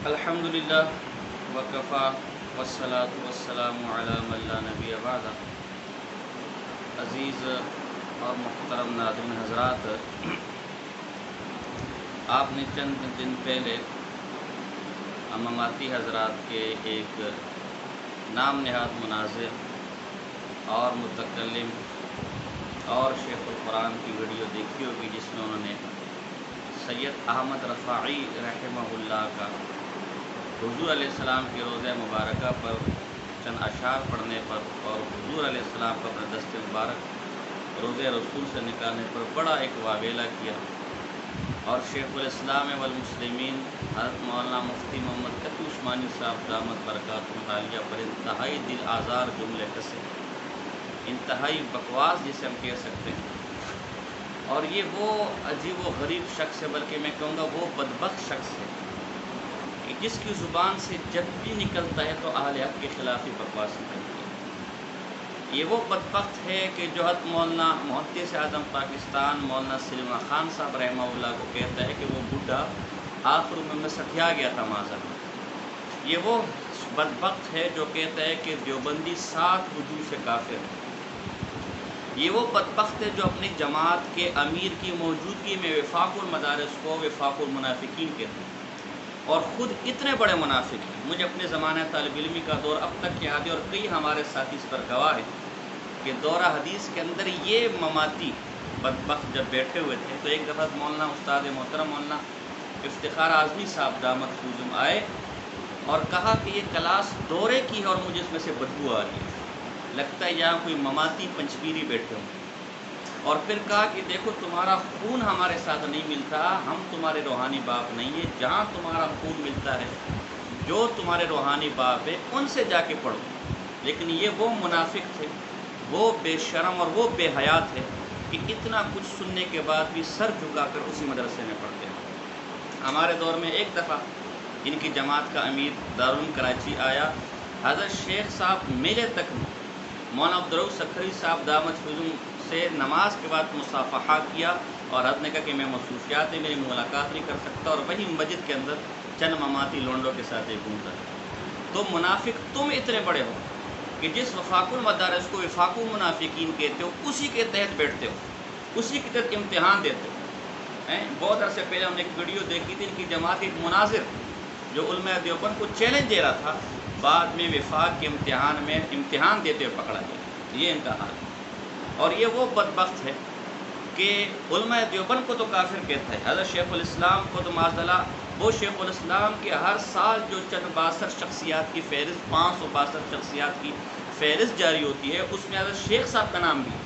الحمدللہ وکفا والصلاۃ والسلام علی من لا نبی بعد۔ عزیز اور محترم ناظرین حضرات، آپ نے چند دن پہلے مماتی حضرات کے ایک نام نہاد مناظر اور متکلم اور شیخ القرآن کی ویڈیو دیکھی ہوگی، جس میں انہوں نے سید احمد رفاعی رحمہ اللہ کا حضور علیہ السلام کے روضہ مبارکہ پر چند اشعار پڑھنے پر اور حضور علیہ السلام کا اپنے دست مبارک روضہ رسول سے نکالنے پر بڑا ایک واویلا کیا، اور شیخ الاسلام والمسلمین حضرت مولانا مفتی محمد تقی عثمانی صاحب دامت برکاتہ عالیہ پر انتہائی دل آزار جملے کسے، انتہائی بکواس جسے ہم کہہ سکتے ہیں۔ اور یہ وہ عجیب و غریب شخص ہے، بلکہ میں کہوں گا وہ بدبخت شخص ہے کہ جس کی زبان سے جب بھی نکلتا ہے تو اہل حق کے خلاف ہی بکواس نکلتی ہے۔ یہ وہ بدبخت ہے کہ جو حضرت مولانا محدث اعظم پاکستان مولانا سلیمان خان صاحب رحمہ اللہ کو کہتا ہے کہ وہ بڈھا آخر میں سٹھیا گیا تھا معذرت۔ یہ وہ بدبخت ہے جو کہتا ہے کہ دیوبندی 7 وجوہ سے کافر ہے۔ یہ وہ بدبخت ہے جو اپنی جماعت کے امیر کی موجودگی میں وفاق المدارس کو وفاق المنافقین کہتے ہیں، اور خود اتنے بڑے منافق ہیں۔ مجھے اپنے زمانہ طالب علمی کا دور اب تک یاد ہے، اور کئی ہمارے ساتھی اس پر گواہ ہیں کہ دورہ حدیث کے اندر یہ مماتی بدبخت جب بیٹھے ہوئے تھے تو ایک دفعہ مولانا استاد محترم مولانا افتخار اعظمی صاحب دامت خیزم آئے اور کہا کہ یہ کلاس دورے کی ہے اور مجھے اس میں سے بدبو آ رہی ہے، لگتا ہے یہاں کوئی مماتی پنچپیری بیٹھے ہوں۔ اور پھر کہا کہ دیکھو تمہارا خون ہمارے ساتھ نہیں ملتا، ہم تمہارے روحانی باپ نہیں ہیں، جہاں تمہارا خون ملتا ہے جو تمہارے روحانی باپ ہے ان سے جا کے پڑھو۔ لیکن یہ وہ منافق تھے، وہ بے شرم اور وہ بے حیا تھے کہ اتنا کچھ سننے کے بعد بھی سر جھکا کر اسی مدرسے میں پڑھتے ہیں۔ ہمارے دور میں ایک دفعہ ان کی جماعت کا امیر دارالعلوم کراچی آیا، حضرت شیخ صاحب میلے تک مولانا عبدالرؤف سکھری صاحب دامت خیزم سے نماز کے بعد مصافحہ کیا، اور حضرت نے کہا کہ میں مصروفیات میں میری ملاقات نہیں کر سکتا، اور وہی مسجد کے اندر چند مماتی لونڈوں کے ساتھ ایک گھومتا ہے۔ تو منافق تم اتنے بڑے ہو کہ جس وفاق المدارس کو وفاق المنافقین کہتے ہو اسی کے تحت بیٹھتے ہو، اسی کے تحت امتحان دیتے ہو۔ بہت عرصے پہلے ہم نے ایک ویڈیو دیکھی تھی، ان کی جماعت ایک مناظر جو علماء دیوبند کو چیلنج دے رہا تھا، بعد میں وفاق کے امتحان میں امتحان دیتے ہوئے پکڑا گیا۔ یہ ان کا حال ہے۔ اور یہ وہ بدبخت ہے کہ علماء دیوبند کو تو کافر کہتا ہے، حضرت شیخ الاسلام کو تو معاذ اللہ، وہ شیخ الاسلام کے ہر سال جو چند 62 شخصیات کی فہرست 562 شخصیات کی فہرست جاری ہوتی ہے، اس میں حضرت شیخ صاحب کا نام بھی ہے۔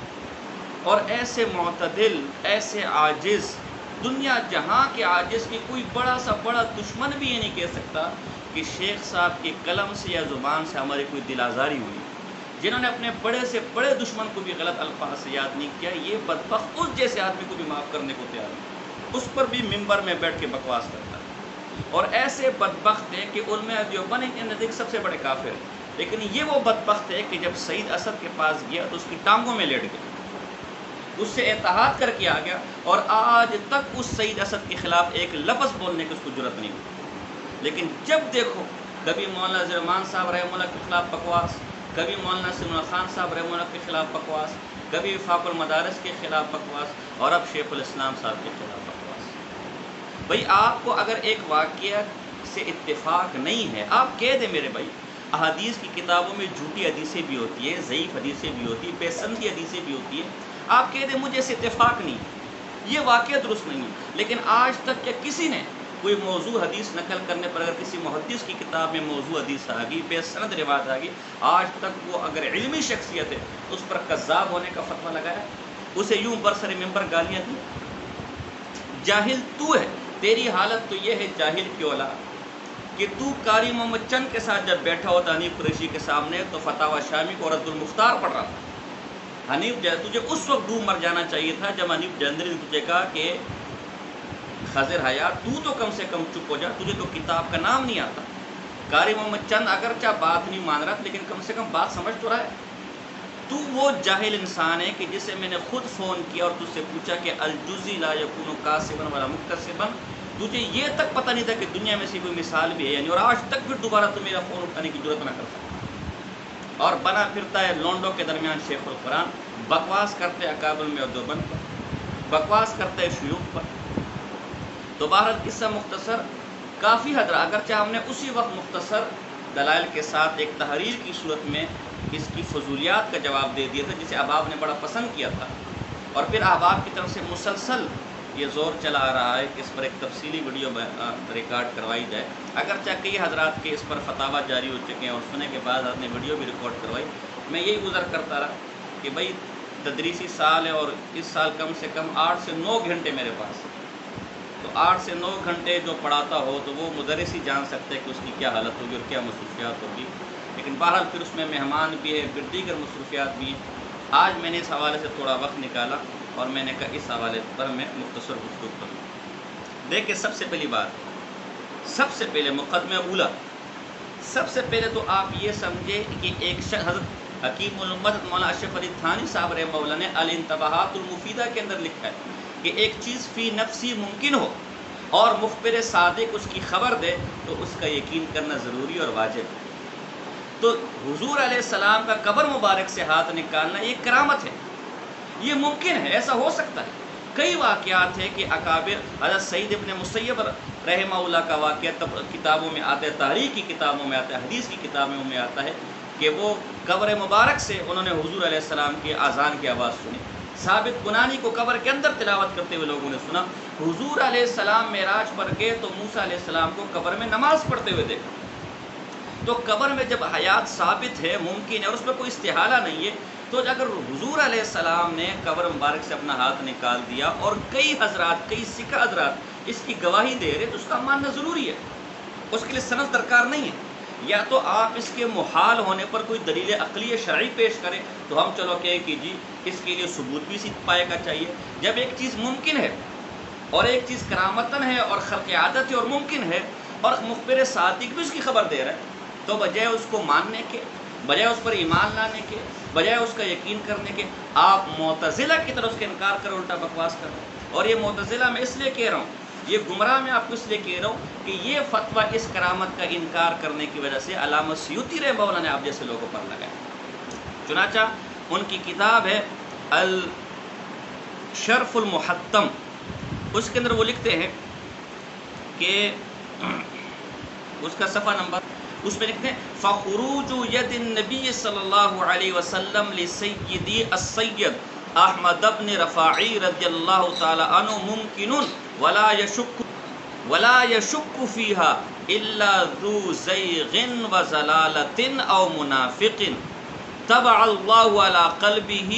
اور ایسے معتدل، ایسے عاجز، دنیا جہاں کے عاجز کی کوئی بڑا سا بڑا دشمن بھی یہ نہیں کہہ سکتا کہ شیخ صاحب کے قلم سے یا زبان سے ہماری کوئی دل آزاری ہوئی، جنہوں نے اپنے بڑے سے بڑے دشمن کو بھی غلط الفاظ سے یاد نہیں کیا۔ یہ بدبخت اس جیسے آدمی کو بھی معاف کرنے کو تیار ہے، اس پر بھی ممبر میں بیٹھ کے بکواس کرتا ہے۔ اور ایسے بدبخت ہیں کہ علماء دیوبند ان کے نزدیک سب سے بڑے کافر ہیں۔ لیکن یہ وہ بدبخت ہے کہ جب سید اسد کے پاس گیا تو اس کی ٹانگوں میں لیٹ گیا، اس سے اتحاد کر کے آ گیا، اور آج تک اس سید اسد کے خلاف ایک لفظ بولنے کی اس کو جرأت نہیں ہوئی۔ لیکن جب دیکھو کبھی مولانا زرمان صاحب رحمہ اللہ کے خلاف بکواس، کبھی مولانا سلیمان خان صاحب رحمہ اللہ کے خلاف بکواس، کبھی وفاق المدارس کے خلاف بکواس، اور اب شیخ الاسلام صاحب کے خلاف بکواس۔ بھئی آپ کو اگر ایک واقعہ سے اتفاق نہیں ہے، آپ کہہ دیں میرے بھائی، احادیث کی کتابوں میں جھوٹی حدیثیں بھی ہوتی ہیں، ضعیف حدیثیں بھی ہوتی ہیں، بے سندی حدیثیں بھی ہوتی ہیں، آپ کہہ دیں مجھے اس سے اتفاق نہیں، یہ واقعہ درست نہیں ہے۔ لیکن آج تک کیا کسی نے کوئی موضوع حدیث نقل کرنے پر اگر کسی محدث کی کتاب میں موضوع حدیث آ گئی، بے سند روایت آ گئی، آج تک وہ اگر علمی شخصیت ہے اس پر کذاب ہونے کا فتویٰ لگایا، اسے یوں برسر ممبر گالیاں دی؟ جاہل تو ہے، تیری حالت تو یہ ہے جاہل کی اولاد کہ تو قاری محمد چند کے ساتھ جب بیٹھا ہوتا حنیف قریشی کے سامنے تو فتاوی شامی کو رد المختار پڑھ رہا تھا۔ تجھے اس وقت ڈوب مر جانا چاہیے تھا جب حنیف جندری نے تجھے کہا کہ خضر حیات تو کم سے کم چپ ہو جا، تجھے تو کتاب کا نام نہیں آتا۔ قاری محمد چند اگرچہ بات نہیں مان رہا لیکن کم سے کم بات سمجھ تو رہا ہے۔ تو وہ جاہل انسان ہے کہ جسے میں نے خود فون کیا اور تجھ سے پوچھا کہ الجزی لا یکون کاسبا ولا مکتسبا، تجھے یہ تک پتہ نہیں تھا کہ دنیا میں سے کوئی مثال بھی ہے یعنی، اور آج تک پھر دوبارہ تو میرا فون اٹھانے کی ضرورت نہ کر سکتا، اور بنا پھرتا ہے لونڈوں کے درمیان شیخ القرآن، بکواس کرتے ہیں اکابر میں اور دیوبند پر، بکواس کرتے ہیں شیوخ پر۔ تو بہرحال قصہ مختصر کافی حد رہا، اگرچہ ہم نے اسی وقت مختصر دلائل کے ساتھ ایک تحریر کی صورت میں اس کی فضولیات کا جواب دے دیا تھا، جسے احباب نے بڑا پسند کیا تھا، اور پھر احباب کی طرف سے مسلسل یہ زور چلا آ رہا ہے کہ اس پر ایک تفصیلی ویڈیو ریکارڈ کروائی جائے، اگرچہ کئی حضرات کے اس پر فتاویٰ جاری ہو چکے ہیں اور سننے کے بعد حضرت نے ویڈیو بھی ریکارڈ کروائی۔ میں یہی گزر کرتا رہا کہ بھائی تدریسی سال ہے اور اس سال کم سے کم 8 سے 9 گھنٹے میرے پاس، تو 8 سے 9 گھنٹے جو پڑھاتا ہو تو وہ مدرس ہی جان سکتے ہیں کہ اس کی کیا حالت ہوگی اور کیا مصروفیات ہوگی، لیکن بہرحال پھر اس میں مہمان بھی ہے، پھر دیگر مصروفیات بھی ہیں۔ آج میں نے اس حوالے سے تھوڑا وقت نکالا اور میں نے کہا اس حوالے پر میں مختصر گفتگو کروں۔ دیکھیں سب سے پہلی بات، سب سے پہلے مقدمہ اولا، سب سے پہلے تو آپ یہ سمجھے کہ ایک شخص، حضرت حکیم الامت مولانا اشرف علی تھانی صاحب رحمہ اللہ نے الانتباہات المفیدہ کے اندر لکھا ہے کہ ایک چیز فی نفسی ممکن ہو اور مخبر صادق اس کی خبر دے تو اس کا یقین کرنا ضروری اور واجب ہے۔ تو حضور علیہ السلام کا قبر مبارک سے ہاتھ نکالنا یہ کرامت ہے، یہ ممکن ہے، ایسا ہو سکتا ہے۔ کئی واقعات ہیں کہ اکابر، حضرت سعید ابن مسیب رحمہ اللہ کا واقعہ کتابوں میں آتا ہے، تاریخ کی کتابوں میں آتا ہے، حدیث کی کتابوں میں آتا ہے کہ وہ قبر مبارک سے انہوں نے حضور علیہ السلام کی اذان کی آواز سنی۔ ثابت بنانی کو قبر کے اندر تلاوت کرتے ہوئے لوگوں نے سنا۔ حضور علیہ السلام معراج پر گئے تو موسیٰ علیہ السلام کو قبر میں نماز پڑھتے ہوئے دیکھا۔ تو قبر میں جب حیات ثابت ہے، ممکن ہے اور اس میں کوئی استحالہ نہیں ہے، تو اگر حضور علیہ السلام نے قبر مبارک سے اپنا ہاتھ نکال دیا اور کئی حضرات، کئی سکھ حضرات اس کی گواہی دے رہے تو اس کا ماننا ضروری ہے، اس کے لیے سند درکار نہیں ہے۔ یا تو آپ اس کے محال ہونے پر کوئی دلیل عقلی شرعی پیش کریں تو ہم چلو کہیں کہ جی اس کے لیے ثبوت بھی اسی پائے کا چاہیے۔ جب ایک چیز ممکن ہے اور ایک چیز کرامتاً ہے اور خلق عادت ہے اور ممکن ہے اور مخبر صادق بھی اس کی خبر دے رہا ہے، تو بجائے اس کو ماننے کے، بجائے اس پر ایمان لانے کے، بجائے اس کا یقین کرنے کے، آپ معتزلہ کی طرف اس کا انکار کر الٹا بکواس کر رہے ہیں۔ اور یہ معتزلہ میں اس لیے کہہ رہا ہوں، یہ گمراہ میں آپ کو اس لیے کہہ رہا ہوں کہ یہ فتویٰ اس کرامت کا انکار کرنے کی وجہ سے علامہ سیوطی رحمہ اللہ نے آپ جیسے لوگوں پر لگایا۔ چنانچہ ان کی کتاب ہے الشرف المحتم، اس کے اندر وہ لکھتے ہیں کہ اس کا صفحہ نمبر، اس میں لکھتے ہیں فخروج ید النبی صلی اللہ علیہ وسلم لسیدی السید احمد بن رفاعی رضی اللہ تعالی عنہ ممکن ولا یشک فیہا الا ذو زیغ و ضلالت او منافق طبع اللہ علی قلبہ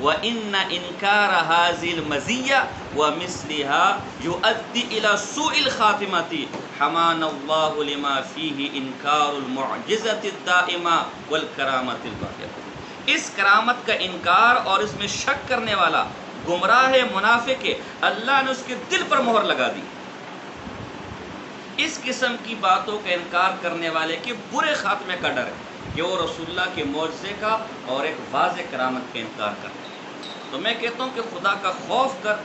وان انکار هذه المزیہ ومثلها یؤدی الى سوء الخاتمۃ حمانا اللہ لما فیہ انکار المعجزۃ الدائمہ والکرامۃ الباقیہ۔ اس کرامت کا انکار اور اس میں شک کرنے والا گمراہ ہے، منافق ہے، اللہ نے اس کے دل پر مہر لگا دی۔ اس قسم کی باتوں کا انکار کرنے والے کے برے خاتمے کا ڈر ہے کہ وہ رسول اللہ کے معجزے کا اور ایک واضح کرامت کا انکار کرتے ہیں۔ تو میں کہتا ہوں کہ خدا کا خوف کر،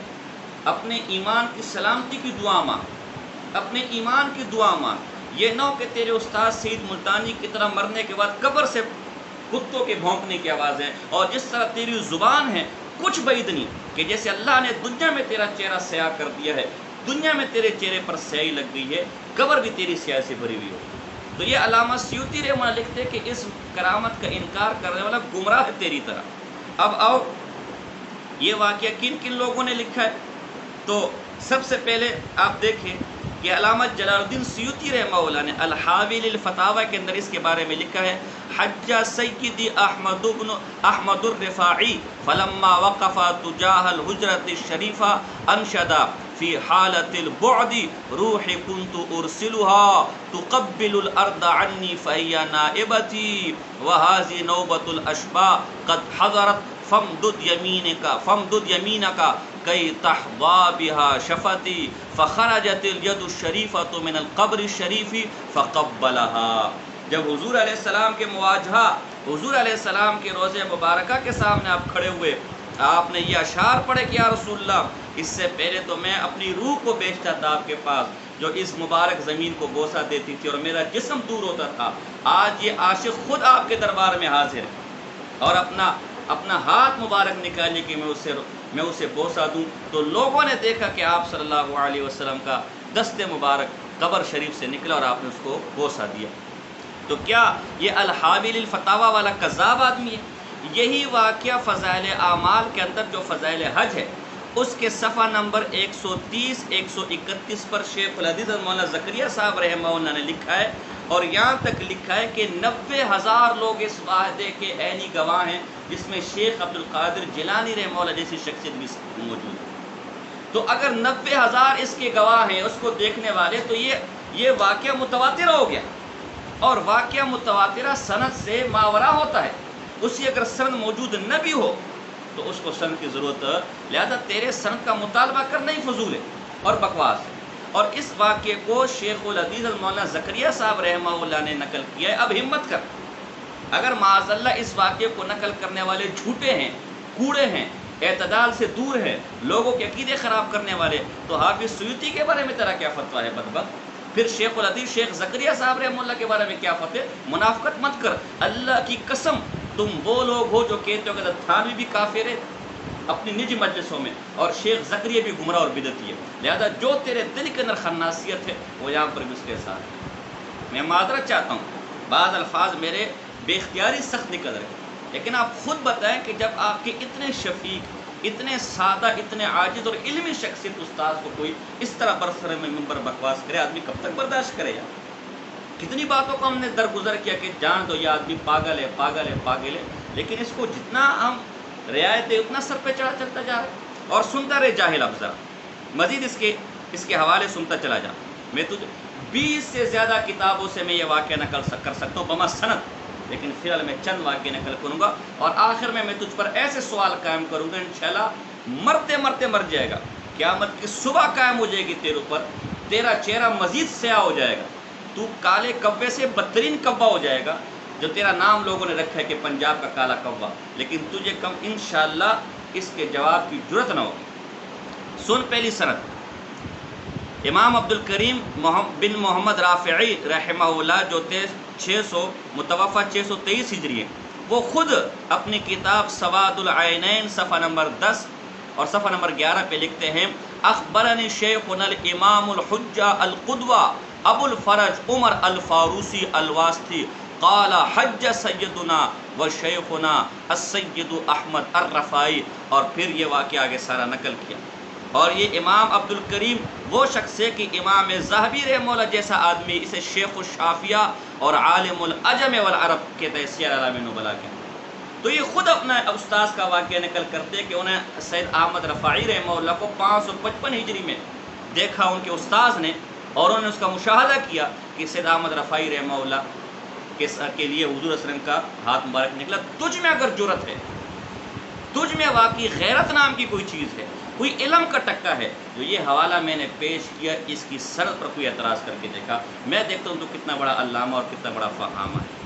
اپنے ایمان کی سلامتی کی دعا مانگ، اپنے ایمان کی دعا مانگ۔ یہ نہ ہو کہ تیرے استاد سعید ملتانی کی طرح مرنے کے بعد قبر سے کتوں کے بھونکنے کی آوازیں، اور جس طرح تیری زبان ہے کچھ بعید نہیں کہ جیسے اللہ نے دنیا میں تیرا چہرہ سیاہ کر دیا ہے، دنیا میں تیرے چہرے پر سیاہی لگ گئی ہے، قبر بھی تیری سیاہ سے بھری ہوئی ہو۔ تو یہ علامہ سیوطی رحمہ اللہ لکھتے ہیں کہ اس کرامت کا انکار کرنے والا گمراہ ہے تیری طرح۔ اب آؤ یہ واقعہ کن کن لوگوں نے لکھا ہے، تو سب سے پہلے آپ دیکھیں کہ علامہ جلال الدین سیوطی رحمہ اللہ نے الحاوی للفتاوی کے اندر اس کے بارے میں لکھا ہے حج سیدی احمد الرفاعی فلما وقف تجاہ الحجرۃ الشریفہ انشدا فی حالت البعد روح كنت ارسلها تقبل الارض عني فهي نائبتي وهذه نوبة الاشباح قد حضرت فامدد يمينك كي تحظى بها شفتي فخرجت اليد الشريفة من القبر الشريف فقبلها۔ جب حضور علیہ السلام کے مواجہہ، حضور علیہ السلام کے روضہ مبارکہ کے سامنے آپ کھڑے ہوئے، آپ نے یہ اشعار پڑھے کہ یا رسول اللہ، اس سے پہلے تو میں اپنی روح کو بیچتا تھا آپ کے پاس، جو اس مبارک زمین کو بوسہ دیتی تھی اور میرا جسم دور ہوتا تھا، آج یہ عاشق خود آپ کے دربار میں حاضر ہے اور اپنا ہاتھ مبارک نکالیے کہ میں اسے بوسہ دوں۔ تو لوگوں نے دیکھا کہ آپ صلی اللہ علیہ وسلم کا دست مبارک قبر شریف سے نکلا اور آپ نے اس کو بوسہ دیا۔ تو کیا یہ الحابل الفتاوی والا کذاب آدمی ہے؟ یہی واقعہ فضائل اعمال کے اندر جو فضائل حج ہے اس کے صفحہ نمبر 130 131 پر شیخ الحدیث مولانا زکریا صاحب رحمہ اللہ نے لکھا ہے، اور یہاں تک لکھا ہے کہ 90,000 لوگ اس واحدے کے عینی گواہ ہیں، جس میں شیخ عبد القادر جیلانی رحمہ اللہ جیسی شخصیت بھی موجود ہے۔ تو اگر 90,000 اس کے گواہ ہیں، اس کو دیکھنے والے، تو یہ واقعہ متواتر ہو گیا، اور واقعہ متواترہ سند سے ماورا ہوتا ہے، اس کی اگر سند موجود نہ بھی ہو تو اس کو سند کی ضرورت، لہذا تیرے سند کا مطالبہ کرنا ہی فضول ہے اور بکواس ہے۔ اور اس واقعے کو شیخ الحدیث مولانا زکریا صاحب رحمہ اللہ نے نقل کیا ہے۔ اب ہمت کر، اگر معاذ اللہ اس واقعے کو نقل کرنے والے جھوٹے ہیں، کوڑے ہیں، اعتدال سے دور ہیں، لوگوں کے عقیدے خراب کرنے والے، تو حافظ سیوطی کے بارے میں تیرا کیا فتویٰ ہے بدبخت؟ پھر شیخ الحدیث شیخ زکریا صاحب رحمہ اللہ کے بارے میں کیا فتویٰ؟ منافقت مت کر، اللہ کی قسم تم وہ لوگ ہو جو کہتے ہو کہ تھانوی بھی کافر ہے اپنی نجی مجلسوں میں، اور شیخ زکریا بھی گمراہ اور بدعتی ہے، لہذا جو تیرے دل کے اندر خناسیت ہے وہ یہاں پر بھی اس کے ساتھ ہے۔ میں معذرت چاہتا ہوں، بعض الفاظ میرے بے اختیاری سخت نکل رہے ہیں، لیکن آپ خود بتائیں کہ جب آپ کے اتنے شفیق، اتنے سادہ، اتنے عاجز اور علمی شخصیت استاذ کو کوئی اس طرح برسر میں منبر بکواس کرے، آدمی کب تک برداشت کرے گا؟ کتنی باتوں کو ہم نے درگزر کیا کہ جان دو یہ آدمی پاگل ہے، پاگل ہے، پاگل ہے، لیکن اس کو جتنا ہم رعایت ہے اتنا سر پہ چڑھا چلتا جا رہا ہے۔ اور سنتا رہے جاہل، اب ذرا مزید اس کے حوالے سنتا چلا جا۔ میں تجھے 20 سے زیادہ کتابوں سے میں یہ واقعہ نقل کر سکتا ہوں بما سند، لیکن فی الحال میں چند واقعے نقل کروں گا، اور آخر میں تجھ پر ایسے سوال قائم کروں گا انشاءاللہ مرتے مرتے مر جائے گا، قیامت کی صبح قائم ہو جائے گی تیرے اوپر، تیرا چہرہ مزید سیاہ ہو جائے گا، تو کالے کبے سے بدترین کبا ہو جائے گا، جو تیرا نام لوگوں نے رکھا ہے کہ پنجاب کا کالا کبا، لیکن تجھے کم انشاءاللہ اس کے جواب کی جرت نہ ہوگی۔ سن پہلی سند، امام عبد الکریم بن محمد رافعی رحمہ اللہ جو تھے 600 متوفہ 623 ہجری ہے، وہ خود اپنی کتاب سواد العینین صفحہ نمبر 10 اور صفحہ نمبر 11 پہ لکھتے ہیں، اخبرنی شیخنا الامام الحجہ القدوہ ابو الفرج عمر الفاروسی الواسطی قال حج سیدنا و شیخنا السید احمد الرفائی، اور پھر یہ واقعہ آگے سارا نقل کیا۔ اور یہ امام عبد الکریم وہ شخص ہے کہ امام ذہبی رحمہ اللہ جیسا آدمی اسے شیخ الشافیہ اور عالم العجم والعرب کہتا ہے، سیر اعلام نبلاء کے۔ تو یہ خود اپنا استاذ کا واقعہ نقل کرتے ہیں کہ انہیں سید احمد رفاعی رحمہ اللہ کو 555 ہجری میں دیکھا ان کے استاذ نے، اور انہوں نے اس کا مشاہدہ کیا کہ سید احمد رفاعی رحمہ اللہ کے لیے حضور صلی اللہ علیہ وسلم کا ہاتھ مبارک نکلا۔ تجھ میں اگر جرت ہے، تجھ میں واقعی غیرت نام کی کوئی چیز ہے، کوئی علم کا ٹکا ہے، جو یہ حوالہ میں نے پیش کیا اس کی سند پر کوئی اعتراض کر کے دیکھا، میں دیکھتا ہوں تو کتنا بڑا علامہ اور کتنا بڑا فہامہ ہے۔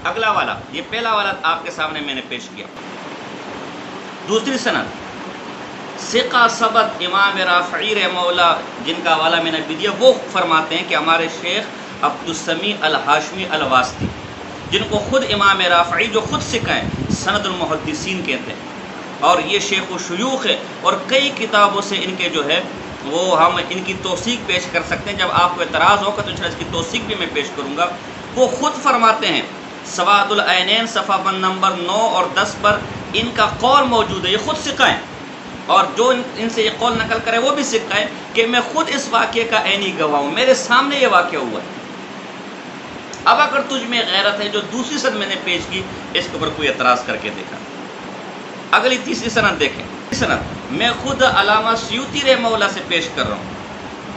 اگلا والا، یہ پہلا والا آپ کے سامنے میں نے پیش کیا۔ دوسری سند، ثقہ ثبت امام رافعی رحمہ اللہ جن کا حوالہ میں نے بھی دیا، وہ فرماتے ہیں کہ ہمارے شیخ عبد السمیع الہاشمی الواسطی، جن کو خود امام رافعی جو خود سکھائیں سند المحدثین کہتے ہیں، اور یہ شیخ و شیوخ ہے، اور کئی کتابوں سے ان کے جو ہے وہ ہم ان کی توثیق پیش کر سکتے ہیں۔ جب آپ کو اعتراض ہوگا تو انشاءاللہ اس کی توثیق بھی میں پیش کروں گا۔ وہ خود فرماتے ہیں، سواد العینین صفحہ نمبر 9 اور 10 پر ان کا قول موجود ہے، یہ خود سکھائیں، اور جو ان سے یہ قول نقل کرے وہ بھی سکھائیں کہ میں خود اس واقعے کا عینی گواہ ہوں، میرے سامنے یہ واقعہ ہوا ہے۔ اب اگر تجھ میں غیرت ہے، جو دوسری سند میں نے پیش کی اس کے اوپر کوئی اعتراض کر کے دیکھا۔ اگلی تیسری سند دیکھیں، سند میں خود علامہ سیوطی رحمہ اللہ سے پیش کر رہا ہوں،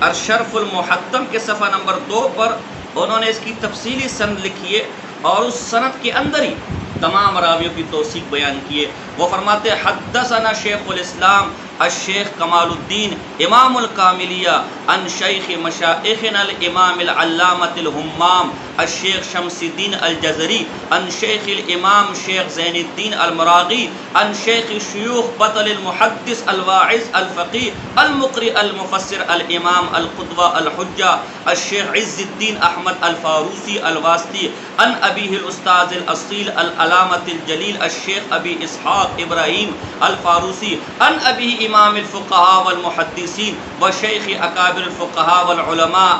الشرف المحتم کے صفحہ نمبر 2 پر انہوں نے اس کی تفصیلی سند لکھی ہے، اور اس سند کے اندر ہی تمام راویوں کی توثیق بیان کی ہے۔ وہ فرماتے ہیں، حدثنا شیخ الاسلام الشیخ کمال الدین امام الکاملیہ عن شیخ مشائخنا الامام العلامۃ الہمام الشیخ شمس الدین الجزری عن شیخ الامام شیخ زین الدین المراغی عن شیخ شیوخ بطل المحدث الواعظ الفقی المقری المفسر الامام القدوہ الحجہ الشیخ عز الدین احمد الفاروسی الواسطی عن ابیہ الاستاذ الاصیل العلامۃ الجلیل الشیخ ابی اسحاق ابراہیم الفاروسی عن ابی امام الفقہاء والمحدثین وشیخ اکابر الفقہاء والعلماء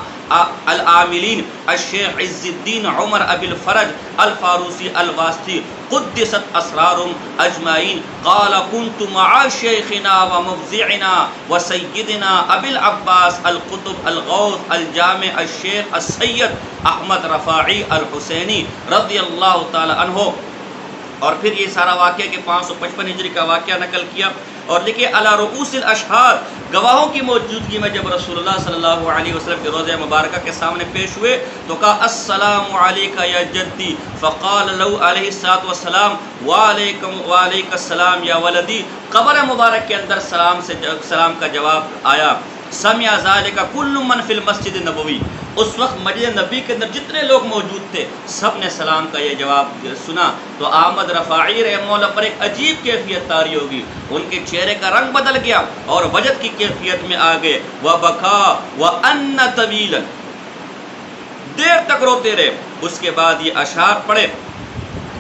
العاملین الشیخ عز الدین عمر ابی الفرج الفاروسی الواسطی قدست اسرارهم اجمعین قال كنت مع شیخنا ومفزعنا وسیدنا ابی العباس القطب الغوث الجامع الشیخ السید احمد رفاعی الحسینی رضی اللہ تعالی عنہ. اور پھر یہ سارا واقعہ کہ 555 ہجری کا واقعہ نقل کیا اور لکھے علی رؤوس الاشہاد، گواہوں کی موجودگی میں جب رسول اللہ صلی اللہ علیہ وسلم کے روضہ مبارکہ کے سامنے پیش ہوئے تو کہا السلام علیکہ یا جدی، فقال له علیہ الصلوۃ والسلام وعلیکم السلام یا ولدی. قبر مبارک کے اندر سلام کا جواب آیا. سمع ذالک کل من فی المسجد النبوی، اس وقت مسجد نبی کے اندر جتنے لوگ موجود تھے سب نے سلام کا یہ جواب سنا. تو احمد رفاعی رحمہ اللہ پر ایک عجیب کیفیت طاری ہوگی، ان کے چہرے کا رنگ بدل گیا اور وجد کی کیفیت میں آ گئے. وبکا وان طویلا، دیر تک روتے رہے. اس کے بعد یہ اشعار پڑھے.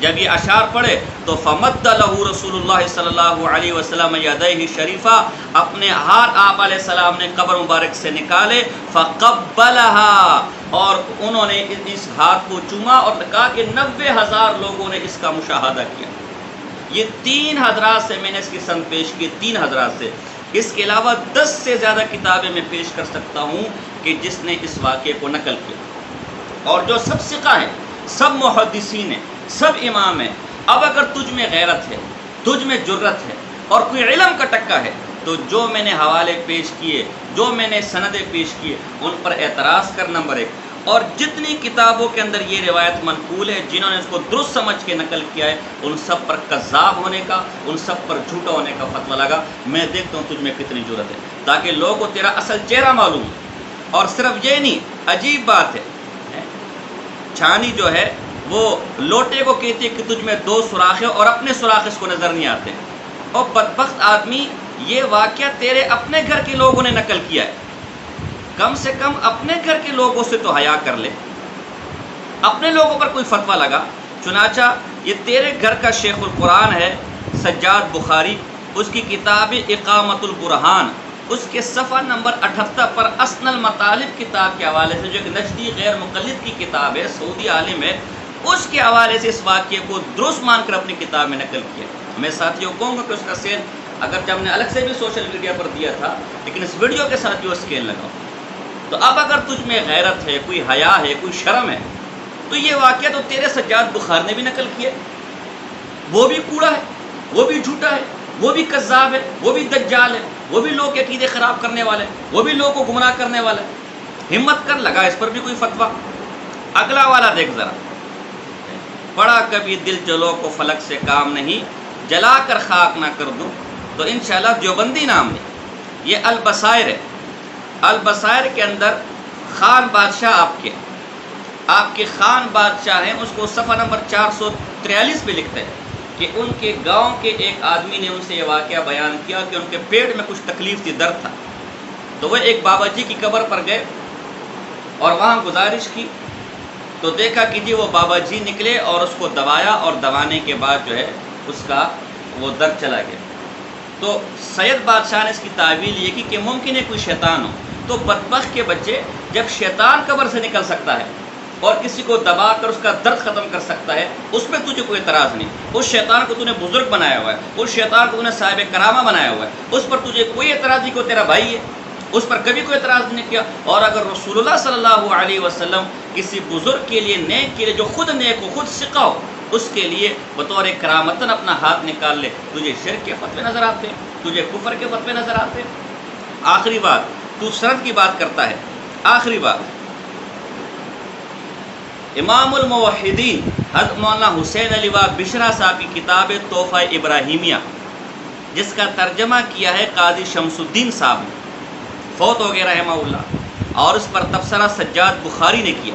جب یہ اشعار پڑھے تو فمد لہ رسول اللہ صلی اللہ علیہ وسلم یدیہ شریفہ، اپنے ہاتھ آپ علیہ السلام نے قبر مبارک سے نکالے. فقبلہا، اور انہوں نے اس ہاتھ کو چوما اور کہا کہ 90,000 لوگوں نے اس کا مشاہدہ کیا. یہ 3 حضرات سے میں نے اس کی سند پیش کی، 3 حضرات سے. اس کے علاوہ 10 سے زیادہ کتابیں میں پیش کر سکتا ہوں کہ جس نے اس واقعے کو نقل کیا. اور جو سب ثقہ ہیں، سب محدثین ہیں، سب امام ہیں. اب اگر تجھ میں غیرت ہے، تجھ میں جرت ہے اور کوئی علم کا ٹکا ہے تو جو میں نے حوالے پیش کیے، جو میں نے سندیں پیش کیے، ان پر اعتراض کر نمبر 1. اور جتنی کتابوں کے اندر یہ روایت منقول ہے، جنہوں نے اس کو درست سمجھ کے نقل کیا ہے، ان سب پر کذاب ہونے کا، ان سب پر جھوٹا ہونے کا فتویٰ لگا. میں دیکھتا ہوں تجھ میں کتنی جرت ہے، تاکہ لوگوں کو تیرا اصل چہرہ معلوم ہو. اور صرف یہ نہیں، عجیب بات ہے، چھانی جو ہے وہ لوٹے کو کہتی ہے کہ تجھ میں 2 سوراخ ہے اور اپنے سوراخ اس کو نظر نہیں آتے. اور بدبخت آدمی، یہ واقعہ تیرے اپنے گھر کے لوگوں نے نقل کیا ہے. کم سے کم اپنے گھر کے لوگوں سے تو حیا کر لے. اپنے لوگوں پر کوئی فتویٰ لگا. چنانچہ یہ تیرے گھر کا شیخ القرآن ہے سجاد بخاری، اس کی کتاب اقامت البرہان، اس کے صفحہ نمبر 78 پر اسن المطالب کتاب کے حوالے سے، جو ایک نجدی غیر مقلد کی کتاب ہے، سعودی عالم ہے، اس کے حوالے سے اس واقعے کو درست مان کر اپنی کتاب میں نقل کیا. میں ساتھیوں کہوں گا کہ اس کا سیل اگرچہ ہم نے الگ سے بھی سوشل میڈیا پر دیا تھا، لیکن اس ویڈیو کے ساتھ جو اسکیل لگاؤ. تو اب اگر تجھ میں غیرت ہے، کوئی حیا ہے، کوئی شرم ہے، تو یہ واقعہ تو تیرے سجاد بخاری نے بھی نقل کیا. وہ بھی کوڑا ہے، وہ بھی جھوٹا ہے، وہ بھی کذاب ہے، وہ بھی دجال ہے، وہ بھی لوگ کے عقیدے خراب کرنے والے، وہ بھی لوگوں کو گمراہ کرنے والا ہے. ہمت کر لگا اس پر بھی کوئی فتویٰ. اگلا والا دیکھ ذرا، پڑا کبھی دل جلو کو فلک سے کام نہیں، جلا کر خاک نہ کر دوں. تو انشاءاللہ دیوبندی نام ہے، یہ البصائر ہے. البصائر کے اندر خان بادشاہ آپ کے خان بادشاہ ہیں، اس کو صفحہ نمبر 443 پہ لکھتے ہیں کہ ان کے گاؤں کے ایک آدمی نے ان سے یہ واقعہ بیان کیا کہ ان کے پیٹ میں کچھ تکلیف تھی، درد تھا. تو وہ ایک بابا جی کی قبر پر گئے اور وہاں گزارش کی تو دیکھا کہ جی وہ بابا جی نکلے اور اس کو دوایا، اور دوانے کے بعد جو ہے اس کا وہ درد چلا گیا. تو سید بادشاہ نے اس کی تعویل یہ کی کہ ممکن ہے کوئی شیطان ہو. تو بدبخت کے بچے، جب شیطان قبر سے نکل سکتا ہے اور کسی کو دبا کر اس کا درد ختم کر سکتا ہے، اس میں تجھے کوئی اعتراض نہیں. اس شیطان کو تو نے بزرگ بنایا ہوا ہے، اس شیطان کو تو نے صاحب کرامہ بنایا ہوا ہے، اس پر تجھے کوئی اعتراض نہیں کہ وہ تیرا بھائی ہے، اس پر کبھی کوئی اعتراض نہیں کیا. اور اگر رسول اللہ صلی اللہ علیہ وسلم کسی بزرگ کے لیے، نیک کے لیے، جو خود نیک ہو، خود ثقہ ہو، اس کے لیے بطور کرامتاً اپنا ہاتھ نکال لے، تجھے شرک کے فتوے نظر آتے ہیں، تجھے کفر کے فتوے نظر آتے ہیں. آخری بات، تو سند کی بات کرتا ہے. آخری بات، امام الموحدین حضرت مولانا حسین علی واہ بشرا صاحب کی کتاب تحفہ ابراہیمیہ، جس کا ترجمہ کیا ہے قاضی شمس الدین صاحب نے، فوت ہو گئے رحمہ اللہ، اور اس پر تبصرہ سجاد بخاری نے کیا.